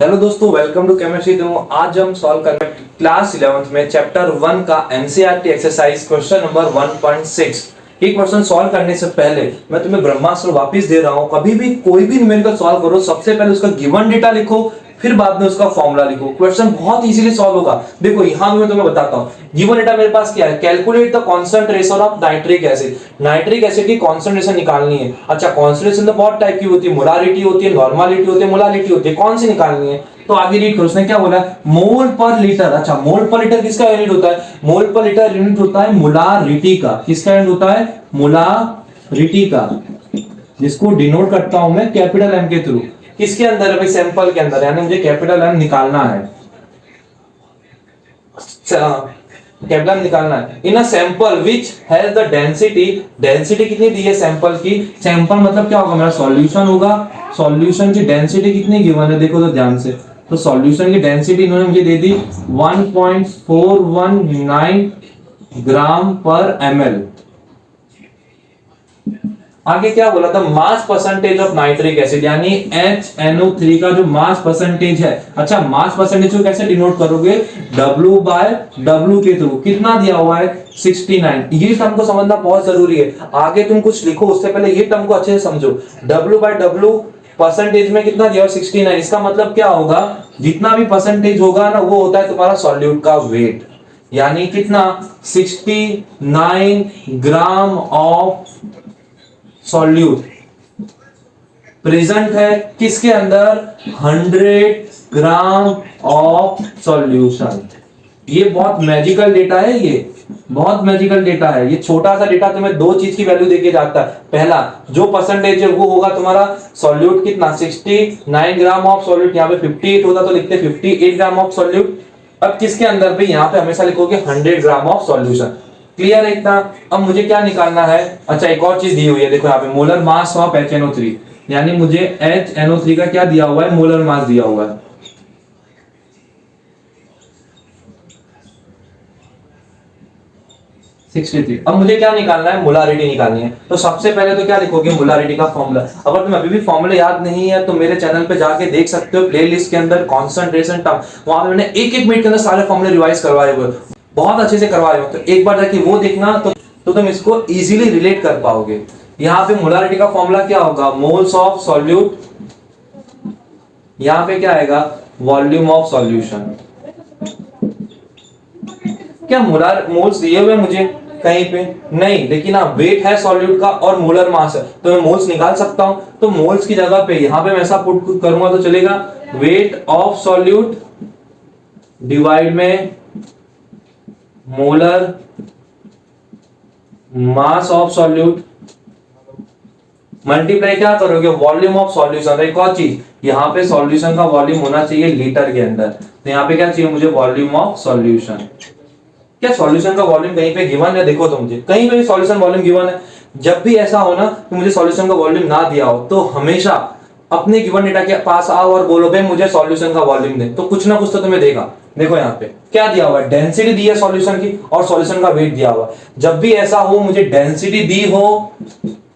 Hello दोस्तों, welcome to chemistry. तो आज हम सॉल्व कर रहे हैं क्लास 11th में चैप्टर 1 का एनसीईआरटी एक्सरसाइज क्वेश्चन नंबर 1.6। ये क्वेश्चन सॉल्व करने से पहले मैं तुम्हें ब्रह्मास्त्र वापस दे रहा हूं। कभी भी कोई भी न्यूमेरिकल सॉल्व करो, सबसे पहले उसका गिवन डेटा लिखो, फिर बाद में उसका फॉर्मूला लिखो। क्वेश्चन बहुत इजीली सॉल्व होगा। देखो यहां मैं तुम्हें बताता हूं, गिवन डेटा मेरे पास क्या है। Calculate the concentration of nitric acid. Nitric acid की कॉन्सेंट्रेशन निकालनी है। अच्छा, कॉन्सेंट्रेशन तो बहुत टाइप की होती है, मोलारिटी होती है, नॉर्मालिटी होती है, मोलालिटी होती है। कौन सी निकालनी है? तो आगे रीड करो, उसने क्या बोला, मोल पर लीटर। अच्छा, मोल पर लीटर किसका यूनिट होता है? मोल पर लीटर यूनिट होता है मोलारिटी का। किसका यूनिट होता है? मोलारिटी का, जिसको डिनोट करता हूं मैं कैपिटल एम के थ्रू। किसके अंदर है भाई? सैंपल के अंदर, यानी मुझे कैपिटल एम निकालना है। कैपिटल एम निकालना है in a sample which has the density. Density कितनी दी है सैंपल की? सैंपल मतलब क्या होगा? मेरा सॉल्यूशन होगा। सॉल्यूशन की डेंसिटी कितनी गिवन है देखो तो ध्यान से। तो सॉल्यूशन की डेंसिटी इन्होंने मुझे दे दी 1.419 ग्राम पर ml। आगे क्या बोला था? Mass percentage of nitric acid, यानी HNO3 का जो मास परसेंटेज है। अच्छा, मास परसेंटेज को कैसे डिनोट करोगे? W/W के थ्रू। कितना दिया हुआ है? 69। ये टर्म को समझना बहुत जरूरी है। आगे तुम कुछ लिखो उससे पहले ये टर्म को अच्छे से समझो। W/W परसेंटेज में कितना दिया हुआ? 69। इसका मतलब क्या होगा? जितना भी परसेंटेज होगा ना, वो होता है तुम्हारा सॉल्यूट का वेट। यानी कितना? 69 ग्राम ऑफ सॉल्यूट प्रेजेंट है किसके अंदर? 100 ग्राम ऑफ सॉल्यूशन। ये बहुत मैजिकल डेटा है, ये बहुत मैजिकल डेटा है। ये छोटा सा डेटा तुम्हें दो चीज की वैल्यू देके जाता है। पहला, जो परसेंटेज है वो होगा तुम्हारा सॉल्यूट कितना? 69 ग्राम ऑफ सॉल्यूट। यहाँ पे 58 होता तो लिखते 58 ग्राम ऑफ सॉल्यूट। अब किसके अंदर भी? यहाँ पे हमेशा लिखोगे 100 ग्राम ऑफ सॉल्यूशन। क्लियर है इतना? अब मुझे क्या निकालना है? अच्छा, एक और चीज दी हुई है, देखो यहाँ पे मोलर मास ऑफ HNO3, यानी मुझे HNO3 का क्या दिया हुआ है? मोलर मास दिया हुआ है 63। अब मुझे क्या निकालना है? मोलारिटी निकालनी है। तो सबसे पहले तो क्या लिखोगे? मोलारिटी का फॉर्मूला। अगर तुम्हें अभी भी फॉर्मूला याद नहीं है तो मेरे चैनल पे जाके देख सकते हो, प्लेलिस्ट के अंदर कॉन्सेंट्रेशन टर्म, वहां पे मैंने एक एक मिनट के अंदर सारे फॉर्मूले रिवाइज करवाए हुए, बहुत अच्छे से करवा रहे हो। तो एक बार जाके वो देखना, तो तुम इसको इजीली रिलेट कर पाओगे। यहाँ पे मोलारिटी का फॉर्मूला क्या होगा? मोल्स ऑफ सॉल्यूट, यहाँ पे क्या आएगा? Volume of solution. क्या मोलर मोल्स दिए हुए मुझे कहीं पे? नहीं, लेकिन हाँ वेट है सॉल्यूट का और मोलर मास है, तो मैं मोल्स निकाल सकता हूं। तो मोल्स की जगह पे यहाँ पे मैं ऐसा पुट करूंगा तो चलेगा, वेट ऑफ सॉल्यूट डिवाइड में molar mass of solute multiply क्या करोगे? Volume of solution. एक और चीज, यहाँ पे सॉल्यूशन का वॉल्यूम होना चाहिए लीटर के अंदर, तो यहाँ पे क्या चाहिए मुझे? Volume of solution. क्या सॉल्यूशन का वॉल्यूम कहीं पे गिवन है? देखो तो मुझे कहीं पे भी सॉल्यूशन वॉल्यूम गिवन है। जब भी ऐसा हो ना कि मुझे सॉल्यूशन का वॉल्यूम ना दिया हो, तो हमेशा अपने गिवन डेटा के पास आओ और बोलो भाई मुझे सॉल्यूशन का वॉल्यूम दे, तो कुछ ना कुछ तो तुम्हें देगा। देखो यहाँ पे क्या दिया हुआ है? डेंसिटी दी है सॉल्यूशन की और सॉल्यूशन का वेट दिया हुआ है। जब भी ऐसा हो, मुझे डेंसिटी दी हो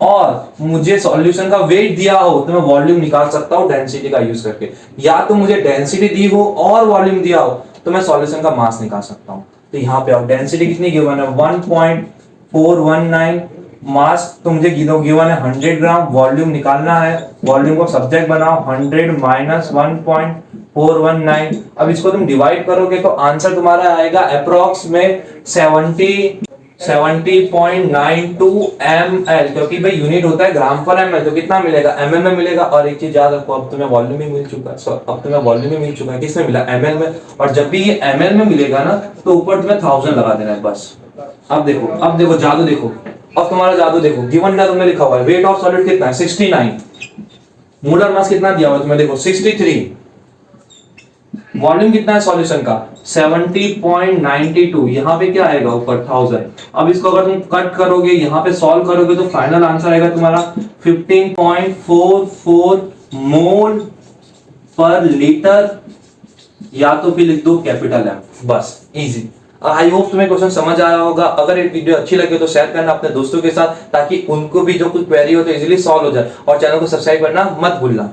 और मुझे सॉल्यूशन का वेट दिया हो, तो मैं वॉल्यूम निकाल सकता हूं डेंसिटी का यूज करके। या तो मुझे डेंसिटी दी हो और वॉल्यूम दिया हो, तो मैं सॉल्यूशन का मास निकाल सकता हूं। तो यहाँ पे आओ, डेंसिटी कितनी गिवन है? 1.419। मास तो मुझे गिवन है 100 ग्राम। वॉल्यूम निकालना है, वॉल्यूम को सब्जेक्ट बनाओ, 100 माइनस 1.419। अब इसको तुम डिवाइड करोगे तो आंसर तुम्हारा आएगा अप्रोक्स में 70.92 ml, क्योंकि भाई यूनिट होता है ग्राम पर ml, तो कितना मिलेगा? ml में मिलेगा। और एक चीज याद रखो, अब तुम्हें वॉल्यूम भी मिल चुका है। अब तुम्हें वॉल्यूम भी मिल चुका है। किसमें मिला? ml में। और जब भी ये ml में मिलेगा ना, तो ऊपर तुम्हें 1000 लगा देना है बस। अब देखो जादू देखो। अब तुम्हारा जादू देखो, गिवन डेटा तुमने लिखा हुआ है, वेट ऑफ सॉलिड कितना है? 69। मोलर मास कितना दिया हुआ है तुम्हें? देखो 63। वॉल्यूम कितना है सॉल्यूशन का? 70.92। यहाँ पे क्या आएगा ऊपर? 1000। अब इसको अगर तुम कट करोगे, यहाँ पे सॉल्व करोगे, तो फाइनल आंसर आएगा तुम्हारा 15.44 मोल पर लीटर, या तो फिर लिख दो कैपिटल एम। बस, इजी। आई होप तुम्हें क्वेश्चन समझ आया होगा। अगर ये वीडियो अच्छी लगे तो शेयर करना अपने दोस्तों के साथ, ताकि उनको भी जो कुछ क्वेरी हो तो इजीली सॉल्व हो जाए। और चैनल को सब्सक्राइब करना मत भूलना।